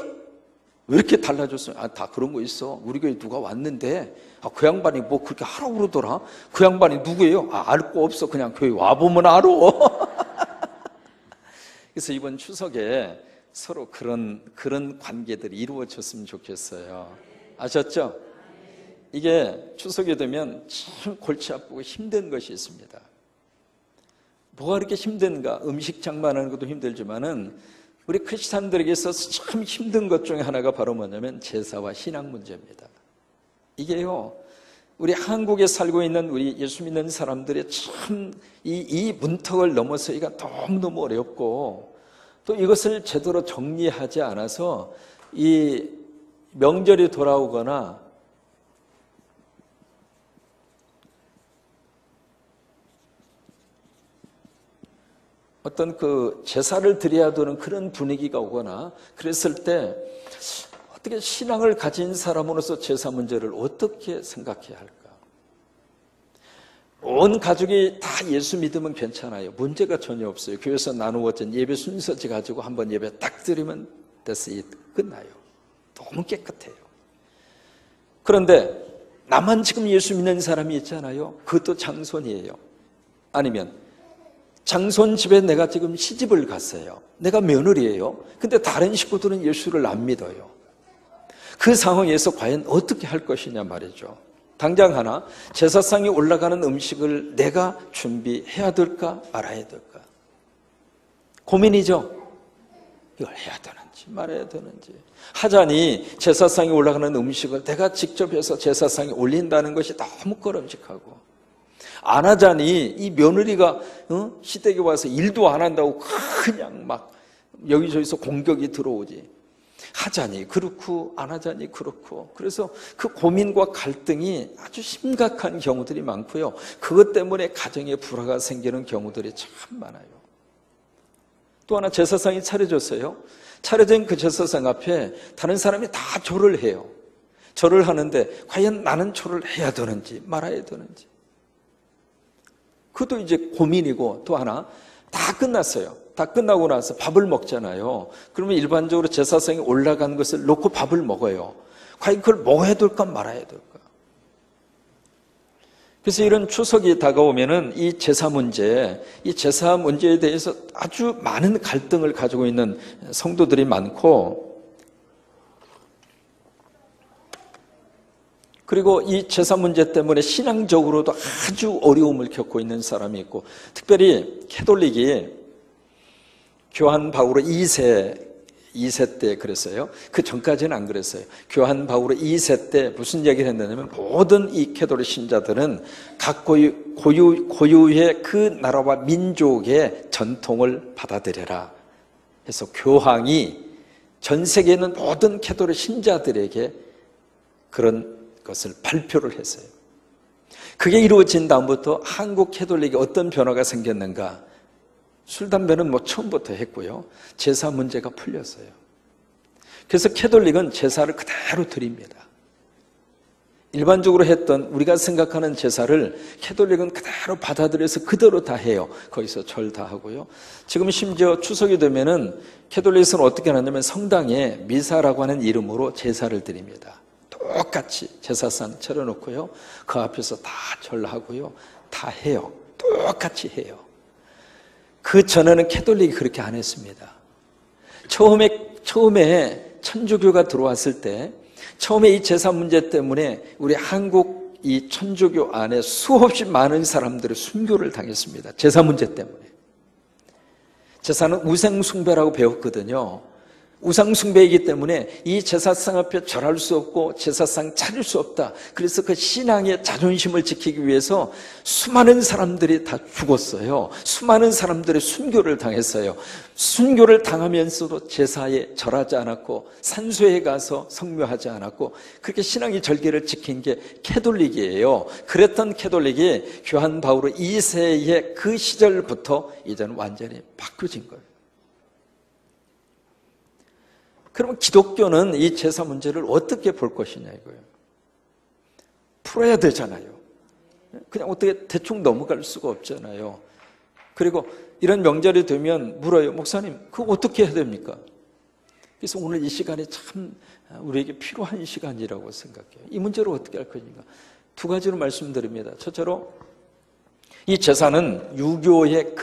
왜 이렇게 달라졌어요? 다 그런 거 있어. 우리 교회 누가 왔는데 그 양반이 뭐 그렇게 하라고 그러더라. 그 양반이 누구예요? 알 거 없어. 그냥 교회 와보면 알아. 그래서 이번 추석에 서로 그런 관계들이 이루어졌으면 좋겠어요. 아셨죠? 이게 추석이 되면 참 골치 아프고 힘든 것이 있습니다. 뭐가 그렇게 힘든가? 음식 장만하는 것도 힘들지만은 우리 크리스찬들에게 있어서 참 힘든 것 중에 하나가 바로 뭐냐면 제사와 신앙 문제입니다. 이게요, 우리 한국에 살고 있는 우리 예수 믿는 사람들의 참 이 문턱을 넘어서기가 너무너무 어렵고 또 이것을 제대로 정리하지 않아서 이 명절이 돌아오거나 어떤 그 제사를 드려야 되는 그런 분위기가 오거나 그랬을 때 어떻게 신앙을 가진 사람으로서 제사 문제를 어떻게 생각해야 할까? 온 가족이 다 예수 믿으면 괜찮아요. 문제가 전혀 없어요. 교회에서 나누어진 예배 순서지 가지고 한번 예배 딱 드리면 됐어요. 끝나요. 너무 깨끗해요. 그런데 나만 지금 예수 믿는 사람이 있잖아요. 그것도 장손이에요. 아니면 장손 집에 내가 지금 시집을 갔어요. 내가 며느리예요. 근데 다른 식구들은 예수를 안 믿어요. 그 상황에서 과연 어떻게 할 것이냐 말이죠. 당장 하나, 제사상에 올라가는 음식을 내가 준비해야 될까 말아야 될까? 고민이죠. 이걸 해야 되는지 말아야 되는지. 하자니 제사상에 올라가는 음식을 내가 직접 해서 제사상에 올린다는 것이 너무 꺼름직하고, 안 하자니 이 며느리가 시댁에 와서 일도 안 한다고 그냥 막 여기저기서 공격이 들어오지. 하자니 그렇고 안 하자니 그렇고. 그래서 그 고민과 갈등이 아주 심각한 경우들이 많고요. 그것 때문에 가정에 불화가 생기는 경우들이 참 많아요. 또 하나, 제사상이 차려졌어요. 차려진 그 제사상 앞에 다른 사람이 다 절을 해요. 절을 하는데 과연 나는 절을 해야 되는지 말아야 되는지, 그것도 이제 고민이고. 또 하나, 다 끝났어요. 다 끝나고 나서 밥을 먹잖아요. 그러면 일반적으로 제사상에 올라간 것을 놓고 밥을 먹어요. 과연 그걸 뭐 해둘까 말아야 될까? 그래서 이런 추석이 다가오면은 이 제사 문제에 대해서 아주 많은 갈등을 가지고 있는 성도들이 많고, 그리고 이 제사 문제 때문에 신앙적으로도 아주 어려움을 겪고 있는 사람이 있고, 특별히 캐톨릭이 교한 바오로 2세 때 그랬어요. 그 전까지는 안 그랬어요. 교한 바오로 2세 때 무슨 얘기를 했냐면, 모든 이 캐톨릭 신자들은 각 고유의 그 나라와 민족의 전통을 받아들여라 해서 교황이 전 세계에 있는 모든 캐톨릭 신자들에게 그런 것을 발표를 했어요. 그게 이루어진 다음부터 한국 캐톨릭에 어떤 변화가 생겼는가? 술, 담배는 처음부터 했고요. 제사 문제가 풀렸어요. 그래서 캐톨릭은 제사를 그대로 드립니다. 일반적으로 했던 우리가 생각하는 제사를 캐톨릭은 그대로 받아들여서 그대로 다 해요. 거기서 절 다 하고요. 지금 심지어 추석이 되면은 캐톨릭은 어떻게 하냐면 성당에 미사라고 하는 이름으로 제사를 드립니다. 똑같이 제사상 차려놓고요. 그 앞에서 다 절하고요. 다 해요. 똑같이 해요. 그 전에는 캐톨릭이 그렇게 안 했습니다. 처음에 천주교가 들어왔을 때, 처음에 이 제사 문제 때문에 우리 한국 이 천주교 안에 수없이 많은 사람들이 순교를 당했습니다. 제사 문제 때문에. 제사는 우상숭배라고 배웠거든요. 우상숭배이기 때문에 이 제사상 앞에 절할 수 없고 제사상 차릴 수 없다. 그래서 그 신앙의 자존심을 지키기 위해서 수많은 사람들이 다 죽었어요. 수많은 사람들이 순교를 당했어요. 순교를 당하면서도 제사에 절하지 않았고 산소에 가서 성묘하지 않았고, 그렇게 신앙의 절개를 지킨 게 캐톨릭이에요. 그랬던 캐톨릭이 교한 바오로 2세의 그 시절부터 이제는 완전히 바뀌어진 거예요. 그러면 기독교는 이 제사 문제를 어떻게 볼 것이냐 이거예요. 풀어야 되잖아요. 그냥 어떻게 대충 넘어갈 수가 없잖아요. 그리고 이런 명절이 되면 물어요. 목사님, 그거 어떻게 해야 됩니까? 그래서 오늘 이 시간이 참 우리에게 필요한 시간이라고 생각해요. 이 문제를 어떻게 할 것인가? 두 가지로 말씀드립니다. 첫째로, 이 제사는 유교의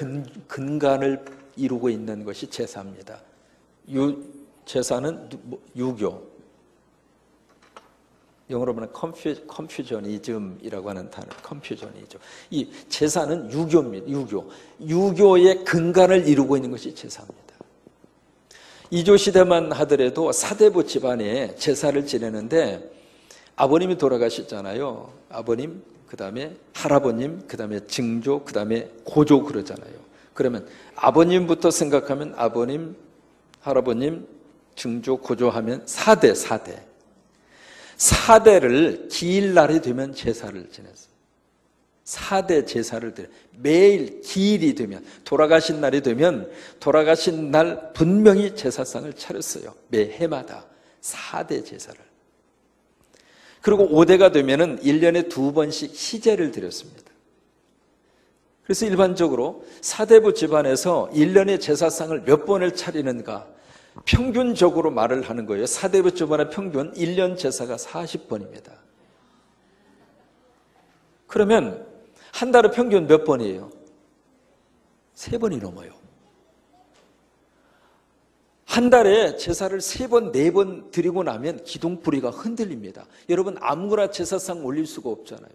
근간을 이루고 있는 것이 제사입니다. 제사는 유교, 영어로 보면 컨퓨저니즘이라고 하는 단어, 컨퓨저니즘. 이 제사는 유교입니다. 유교의 근간을 이루고 있는 것이 제사입니다. 이조 시대만 하더라도 사대부 집안에 제사를 지내는데, 아버님이 돌아가셨잖아요. 아버님, 그 다음에 할아버님, 그 다음에 증조, 그 다음에 고조 그러잖아요. 그러면 아버님부터 생각하면 아버님, 할아버님, 증조, 고조하면 4대를 기일날이 되면 제사를 지냈어요. 4대 제사를 드려요. 매일 기일이 되면, 돌아가신 날이 되면 돌아가신 날 분명히 제사상을 차렸어요. 매 해마다 4대 제사를. 그리고 5대가 되면은 1년에 2번씩 시제를 드렸습니다. 그래서 일반적으로 사대부 집안에서 1년에 제사상을 몇 번을 차리는가, 평균적으로 말을 하는 거예요. 사대부 집안의 평균 1년 제사가 40번입니다. 그러면 한 달에 평균 몇 번이에요? 3번이 넘어요. 한 달에 제사를 3번, 4번 드리고 나면 기둥뿌리가 흔들립니다. 여러분, 아무거나 제사상 올릴 수가 없잖아요.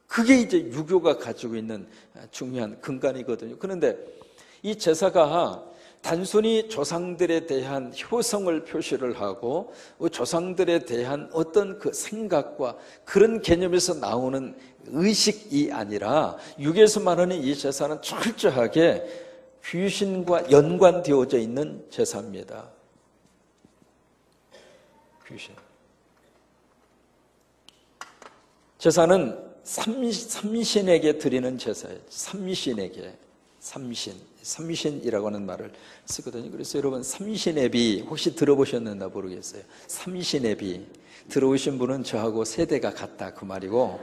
그게 이제 유교가 가지고 있는 중요한 근간이거든요. 그런데 이 제사가 단순히 조상들에 대한 효성을 표시를 하고 조상들에 대한 어떤 그 생각과 그런 개념에서 나오는 의식이 아니라, 유교에서 말하는 이 제사는 철저하게 귀신과 연관되어져 있는 제사입니다. 귀신. 제사는 삼신에게 드리는 제사예요. 삼신이라고 하는 말을 쓰거든요. 그래서 여러분, 삼신의 비 혹시 들어보셨는가 모르겠어요. 삼신의 비 들어오신 분은 저하고 세대가 같다 그 말이고,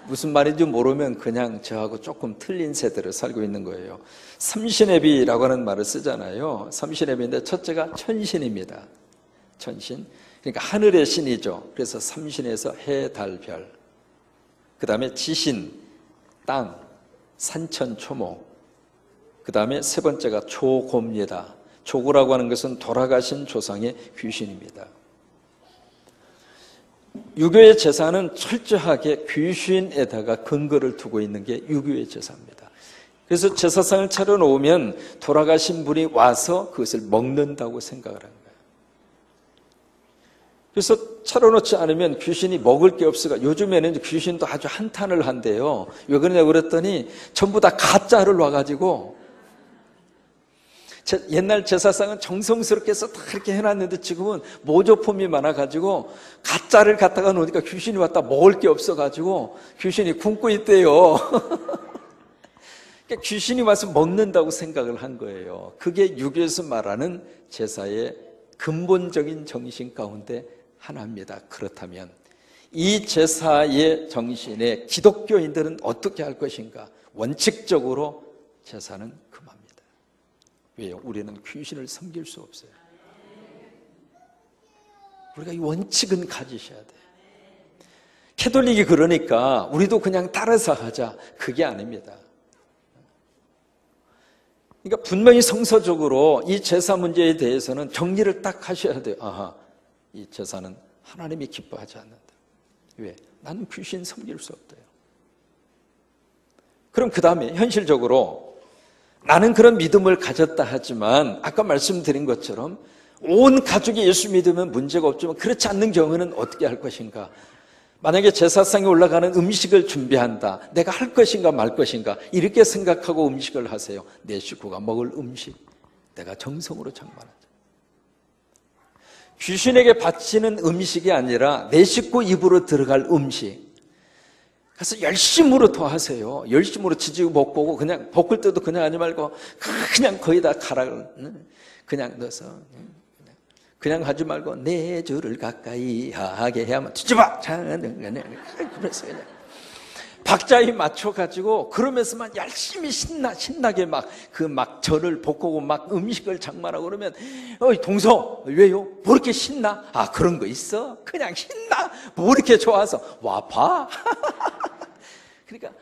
무슨 말인지 모르면 그냥 저하고 조금 틀린 세대를 살고 있는 거예요. 삼신의 비라고 하는 말을 쓰잖아요. 삼신의 비인데 첫째가 천신입니다. 천신. 그러니까 하늘의 신이죠. 그래서 삼신에서 해, 달, 별. 그 다음에 지신, 땅, 산천, 초목. 그 다음에 세 번째가 조고입니다. 조고라고 하는 것은 돌아가신 조상의 귀신입니다. 유교의 제사는 철저하게 귀신에다가 근거를 두고 있는 게 유교의 제사입니다. 그래서 제사상을 차려놓으면 돌아가신 분이 와서 그것을 먹는다고 생각을 한 거예요. 그래서 차려놓지 않으면 귀신이 먹을 게 없어가. 요즘에는 귀신도 아주 한탄을 한대요. 왜 그러냐고 그랬더니 전부 다 가짜를 와가지고, 옛날 제사상은 정성스럽게 해서 다 이렇게 해놨는데 지금은 모조품이 많아가지고 가짜를 갖다가 놓으니까 귀신이 왔다 먹을 게 없어가지고 귀신이 굶고 있대요. 그러니까 귀신이 와서 먹는다고 생각을 한 거예요. 그게 유교에서 말하는 제사의 근본적인 정신 가운데 하나입니다. 그렇다면 이 제사의 정신에 기독교인들은 어떻게 할 것인가? 원칙적으로 제사는 금합니다. 왜요? 우리는 귀신을 섬길 수 없어요. 우리가 이 원칙은 가지셔야 돼요. 캐톨릭이 그러니까 우리도 그냥 따라서 하자. 그게 아닙니다. 그러니까 분명히 성서적으로 이 제사 문제에 대해서는 정리를 딱 하셔야 돼요. 아하, 이 제사는 하나님이 기뻐하지 않는다. 왜? 나는 귀신 섬길 수 없대요. 그럼 그 다음에 현실적으로 나는 그런 믿음을 가졌다 하지만 아까 말씀드린 것처럼 온 가족이 예수 믿으면 문제가 없지만 그렇지 않는 경우는 어떻게 할 것인가? 만약에 제사상에 올라가는 음식을 준비한다. 내가 할 것인가 말 것인가? 이렇게 생각하고 음식을 하세요. 내 식구가 먹을 음식 내가 정성으로 장만하자. 귀신에게 바치는 음식이 아니라 내 식구 입으로 들어갈 음식. 그래서 열심으로 더 하세요. 열심으로 지지고 볶고 그냥 볶을 때도 그냥 하지 말고 그냥 거기다 가락을 그냥 넣어서 그냥 하지 말고 내 주를 가까이 하게 해야만 뒤집어! 그래서 그냥 박자에 맞춰가지고 그러면서만 열심히 신나게 막 절을 볶고 막 음식을 장만하고 그러면 어이 동서 왜요? 뭐 이렇게 신나? 아 그런 거 있어? 그냥 신나? 뭐 이렇게 좋아서 와 봐. 그러니까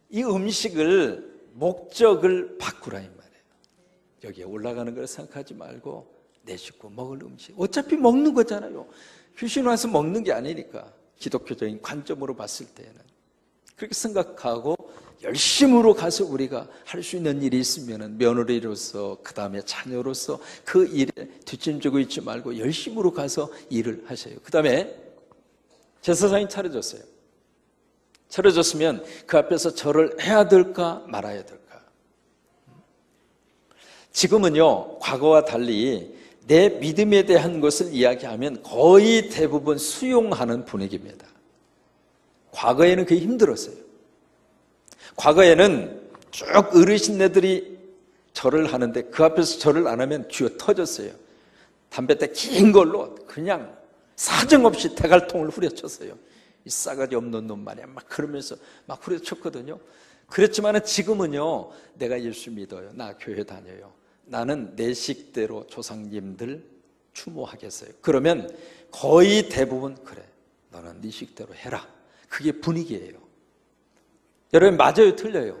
이 음식을 목적을 바꾸라 이 말이에요. 여기에 올라가는 걸 생각하지 말고 내 식구 먹을 음식 어차피 먹는 거잖아요. 귀신 와서 먹는 게 아니니까 기독교적인 관점으로 봤을 때는 그렇게 생각하고 열심으로 가서 우리가 할 수 있는 일이 있으면 며느리로서 그 다음에 자녀로서 그 일에 뒷짐지고 있지 말고 열심으로 가서 일을 하세요. 그 다음에 제사상이 차려졌어요. 차려졌으면 그 앞에서 절을 해야 될까 말아야 될까? 지금은요 과거와 달리 내 믿음에 대한 것을 이야기하면 거의 대부분 수용하는 분위기입니다. 과거에는 그게 힘들었어요. 과거에는 쭉 어르신네들이 절을 하는데 그 앞에서 절을 안 하면 쥐어 터졌어요. 담뱃대 긴 걸로 그냥 사정없이 대갈통을 후려쳤어요. 이 싸가지 없는 놈 말이야 막 그러면서 막 후려쳤거든요. 그랬지만 지금은요 내가 예수 믿어요. 나 교회 다녀요. 나는 내 식대로 조상님들 추모하겠어요. 그러면 거의 대부분 그래 너는 네 식대로 해라. 그게 분위기예요. 여러분 맞아요 틀려요?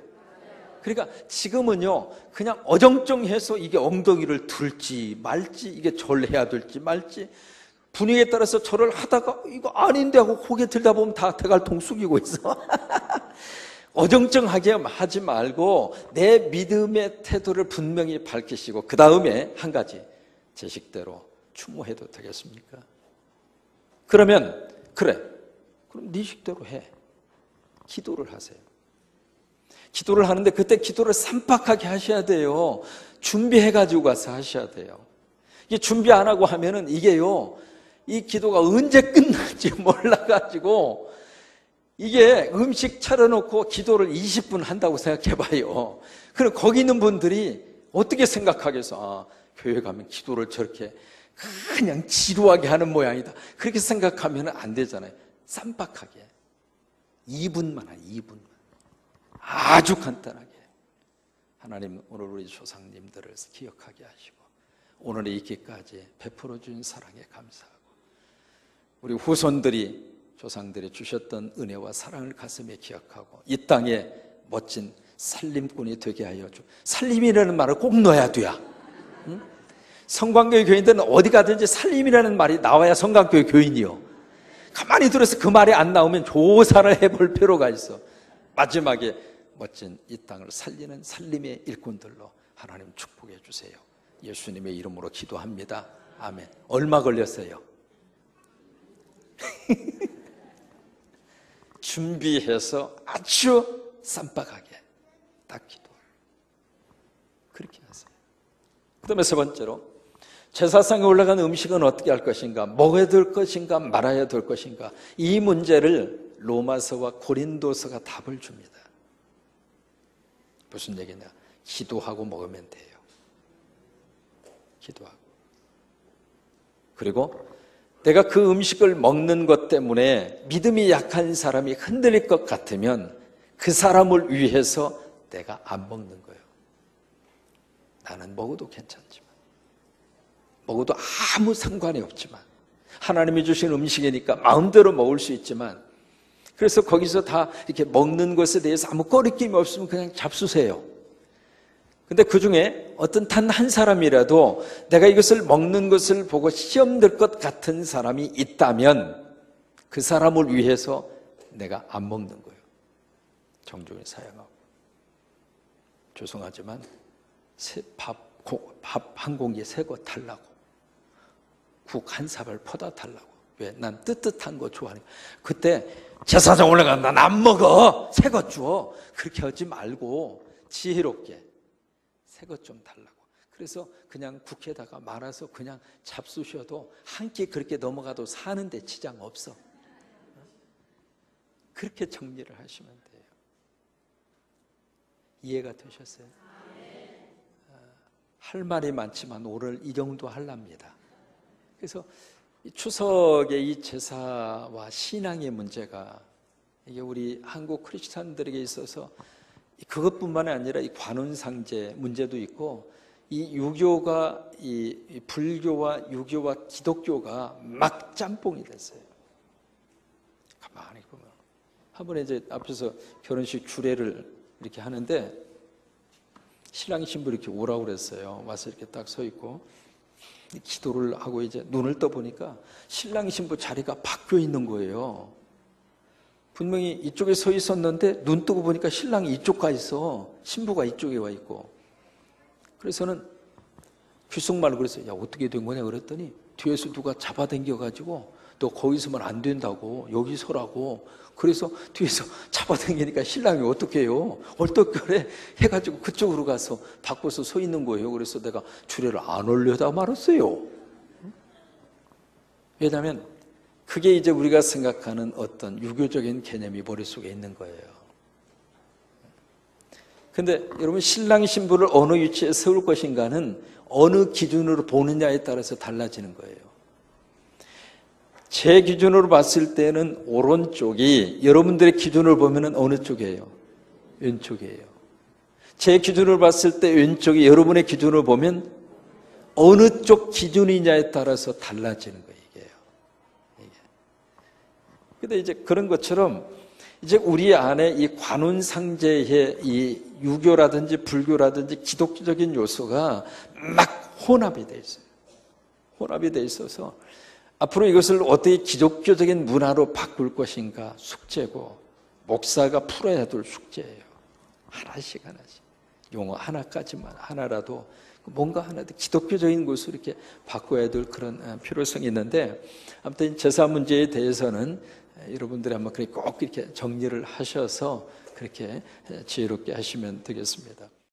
그러니까 지금은요 그냥 어정쩡해서 이게 엉덩이를 들지 말지 이게 절해야 될지 말지 분위기에 따라서 절을 하다가 이거 아닌데 하고 고개 들다 보면 다 대갈통 숙이고 있어. 어정쩡하게 하지 말고 내 믿음의 태도를 분명히 밝히시고 그 다음에 한 가지 제 식대로 추모해도 되겠습니까? 그러면 그래 그럼 네 식대로 해. 기도를 하세요. 기도를 하는데 그때 기도를 삼박하게 하셔야 돼요. 준비해가지고 가서 하셔야 돼요. 이게 준비 안 하고 하면은 이게요 이 기도가 언제 끝날지 몰라가지고 이게 음식 차려놓고 기도를 20분 한다고 생각해봐요. 그럼 거기 있는 분들이 어떻게 생각하겠어? 아, 교회 가면 기도를 저렇게 그냥 지루하게 하는 모양이다. 그렇게 생각하면 안 되잖아요. 쌈박하게 2분만 한 2분만 아주 간단하게 하나님 오늘 우리 조상님들을 기억하게 하시고 오늘에 있기까지 베풀어 준 사랑에 감사하고, 우리 후손들이 조상들이 주셨던 은혜와 사랑을 가슴에 기억하고 이 땅에 멋진 살림꾼이 되게 하여 주. 살림이라는 말을 꼭 넣어야 돼요. 응? 성광교회 교인들은 어디 가든지 살림이라는 말이 나와야 성광교회 교인이요. 가만히 들어서 그 말이 안 나오면 조사를 해볼 필요가 있어. 마지막에 멋진 이 땅을 살리는 살림의 일꾼들로 하나님 축복해 주세요. 예수님의 이름으로 기도합니다. 아멘. 얼마 걸렸어요? 준비해서 아주 쌈박하게 딱 기도. 그렇게 하세요. 그 다음에 세 번째로, 제사상에 올라간 음식은 어떻게 할 것인가, 먹어야 될 것인가 말아야 될 것인가, 이 문제를 로마서와 고린도서가 답을 줍니다. 무슨 얘기냐? 기도하고 먹으면 돼요. 기도하고. 그리고 내가 그 음식을 먹는 것 때문에 믿음이 약한 사람이 흔들릴 것 같으면 그 사람을 위해서 내가 안 먹는 거예요. 나는 먹어도 괜찮지만, 먹어도 아무 상관이 없지만, 하나님이 주신 음식이니까 마음대로 먹을 수 있지만, 그래서 거기서 다 이렇게 먹는 것에 대해서 아무 꺼리낌이 없으면 그냥 잡수세요. 근데 그 중에 어떤 단 한 사람이라도 내가 이것을 먹는 것을 보고 시험 들 것 같은 사람이 있다면 그 사람을 위해서 내가 안 먹는 거예요. 정중히 사양하고. 죄송하지만 밥 한 공기 새거 달라고, 국 한 사발 퍼다 달라고. 왜? 난 뜨뜻한 거 좋아하니까. 그때 제사장 올라가면 난 안 먹어, 새거 줘. 그렇게 하지 말고 지혜롭게 새거 좀 달라고. 그래서 그냥 국에다가 말아서 그냥 잡수셔도 한 끼 그렇게 넘어가도 사는데 지장 없어. 그렇게 정리를 하시면 돼요. 이해가 되셨어요? 할 말이 많지만 오늘 이 정도 하랍니다. 그래서 추석의 이 제사와 신앙의 문제가 이게 우리 한국 크리스찬들에게 있어서 그것뿐만 아니라 이 관운상제 문제도 있고, 이 유교가 이 불교와 유교와 기독교가 막 짬뽕이 됐어요. 가만히 보면 한 번에 이제 앞에서 결혼식 주례를 이렇게 하는데 신랑 신부 이렇게 오라고 그랬어요. 와서 이렇게 딱 서 있고 기도를 하고 이제 눈을 떠 보니까 신랑 신부 자리가 바뀌어 있는 거예요. 분명히 이쪽에 서 있었는데 눈 뜨고 보니까 신랑이 이쪽 가 있어. 신부가 이쪽에 와 있고. 그래서는 귓속말로 그랬어요. 야, 어떻게 된 거냐 그랬더니 뒤에서 누가 잡아당겨가지고 너 거기 서면 안 된다고, 여기 서라고. 그래서 뒤에서 잡아당기니까 신랑이 어떻게 해요? 얼떨결에 해가지고 그쪽으로 가서 바꿔서 서 있는 거예요. 그래서 내가 주례를 안 올려다 말았어요. 왜냐하면 그게 이제 우리가 생각하는 어떤 유교적인 개념이 머릿속에 있는 거예요. 근데 여러분, 신랑 신부를 어느 위치에 세울 것인가는 어느 기준으로 보느냐에 따라서 달라지는 거예요. 제 기준으로 봤을 때는 오른쪽이, 여러분들의 기준으로 보면 어느 쪽이에요? 왼쪽이에요. 제 기준으로 봤을 때 왼쪽이, 여러분의 기준으로 보면 어느 쪽 기준이냐에 따라서 달라지는 거예요. 근데 이제 그런 것처럼 이제 우리 안에 이 관운상제의 이 유교라든지 불교라든지 기독교적인 요소가 막 혼합이 돼 있어요. 혼합이 돼 있어서 앞으로 이것을 어떻게 기독교적인 문화로 바꿀 것인가 숙제고, 목사가 풀어야 될 숙제예요. 하나씩 하나씩. 용어 하나까지만, 하나라도 뭔가 하나 기독교적인 것으로 이렇게 바꿔야 될 그런 필요성이 있는데, 아무튼 제사 문제에 대해서는 여러분들이 한번 꼭 이렇게 정리를 하셔서 그렇게 지혜롭게 하시면 되겠습니다.